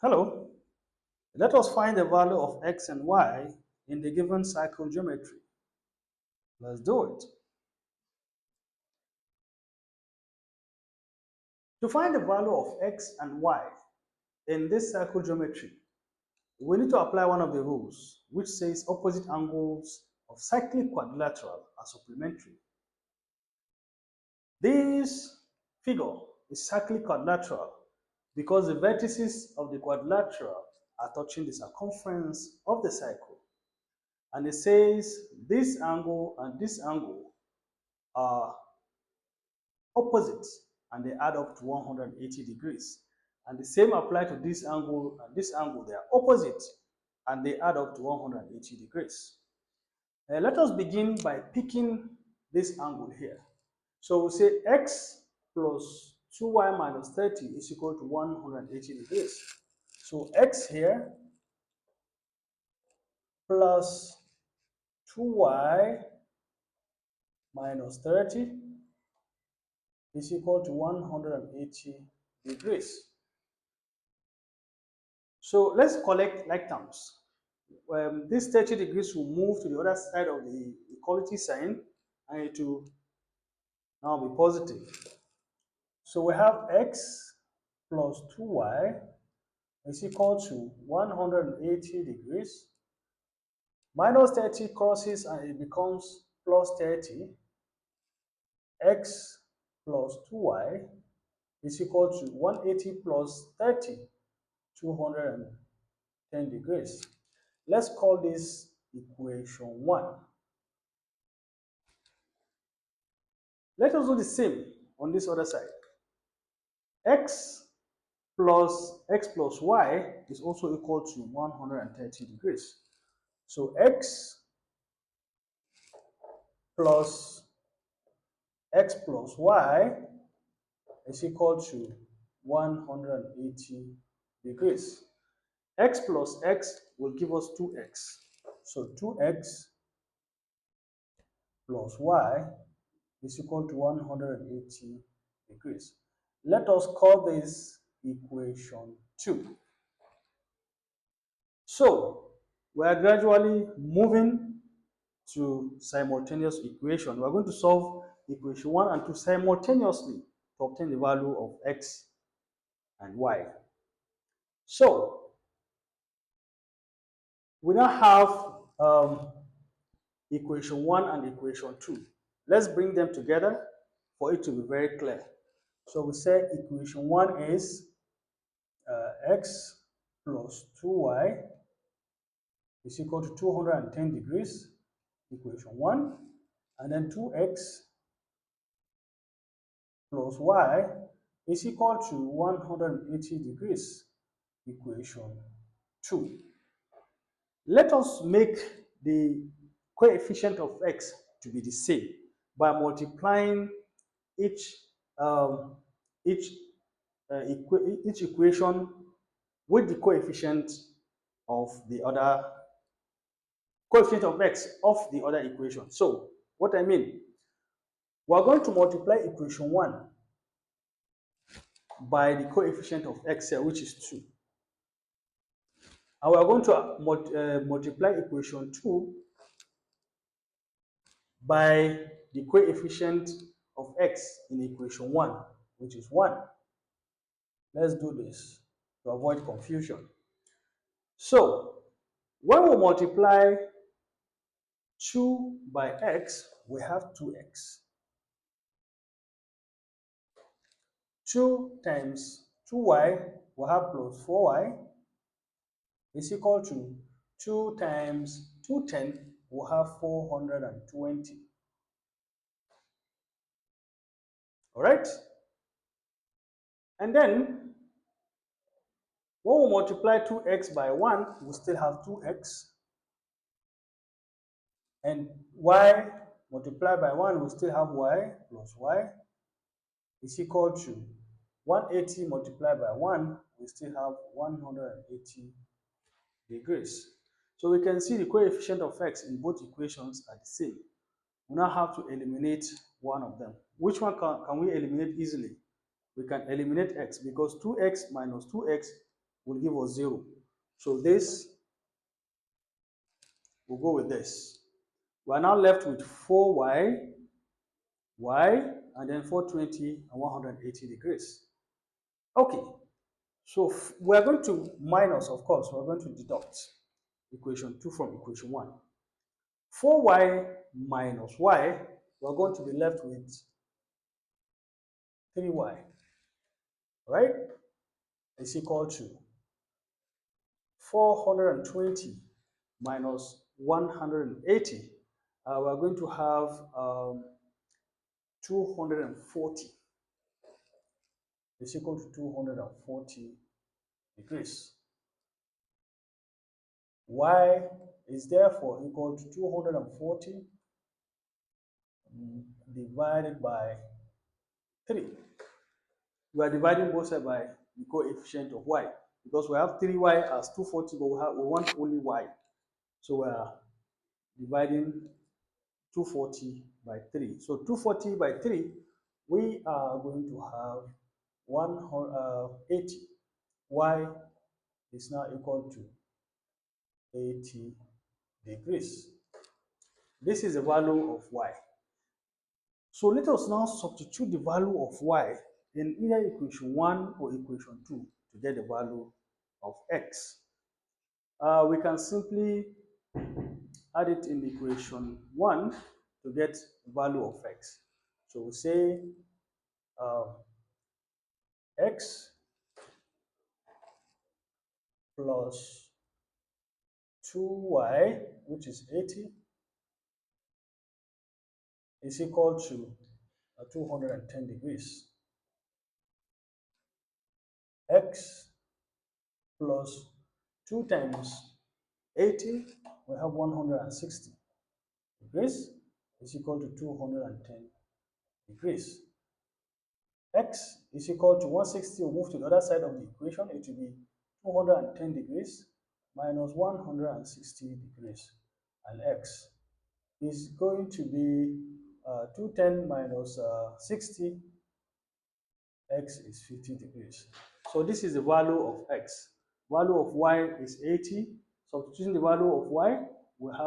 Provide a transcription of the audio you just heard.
Hello, let us find the value of x and y in the given cycle geometry. Let's do it. To find the value of x and y in this cycle geometry, we need to apply one of the rules, which says opposite angles of cyclic quadrilateral are supplementary. This figure is cyclic quadrilateral because the vertices of the quadrilateral are touching the circumference of the cycle. And it says this angle and this angle are opposite and they add up to 180 degrees. And the same apply to this angle and this angle. They are opposite and they add up to 180 degrees. Let us begin by picking this angle here. So we say x plus 2y minus 30 is equal to 180 degrees. So x here plus 2y minus 30 is equal to 180 degrees. So let's collect like terms. This 30 degrees will move to the other side of the equality sign and it will now be positive. So we have x plus 2y is equal to 180 degrees. Minus 30 crosses and it becomes plus 30. X plus 2y is equal to 180 plus 30, 210 degrees. Let's call this equation 1. Let us do the same on this other side. X plus y is also equal to 130 degrees. So plus x plus y is equal to 180 degrees. X plus x will give us 2x. So 2x plus y is equal to 180 degrees. Let us call this equation 2. So we are gradually moving to simultaneous equation. We are going to solve equation 1 and 2 simultaneously to obtain the value of x and y. So we now have equation 1 and equation 2. Let's bring them together for it to be very clear. So we say equation 1 is x plus 2y is equal to 210 degrees, equation 1, and then 2x plus y is equal to 180 degrees, equation 2. Let us make the coefficient of x to be the same by multiplying each um, each each equation with the coefficient of x of the other equation. So what I mean, we are going to multiply equation 1 by the coefficient of x here, which is 2. And we are going to multiply equation 2 by the coefficient of x in equation 1, which is 1. Let's do this to avoid confusion. So when we multiply 2 by x, we have 2x. 2 times 2y, we have plus 4y, is equal to 2 times 210, we have 420. All right? And then when we multiply 2x by 1, we still have 2x. And y multiplied by 1, we still have y plus y is equal to 180 multiplied by 1, we still have 180 degrees. So we can see the coefficient of x in both equations are the same. We now have to eliminate one of them. Which one can we eliminate easily? We can eliminate x because 2x minus 2x will give us 0. So this will go with this. We are now left with 4y, y, and then 420 and 180 degrees. Okay, so we are going to minus, of course, we are going to deduct equation 2 from equation 1. 4y minus y, we are going to be left with 3y, right? Is equal to 420 minus 180. We are going to have 240 is equal to 240 degrees. Y is therefore equal to 240 divided by 3. We are dividing both sides by the coefficient of y because we have 3y as 240, but we want only y. So we are dividing 240 by 3. So 240 by 3, we are going to have 180. Y is now equal to 80 degrees. This is the value of y. So let us now substitute the value of y in either equation 1 or equation 2 to get the value of x. We can simply add it in equation 1 to get the value of x. So we say x plus 2y, which is 80, is equal to 210 degrees. X plus 2 times 80, we have 160 degrees, is equal to 210 degrees. X is equal to 160, we'll move to the other side of the equation, it will be 210 degrees minus 160 degrees, and x is going to be 210 minus 60, x is 50 degrees. So this is the value of x. Value of y is 80. Substituting the value of y, we have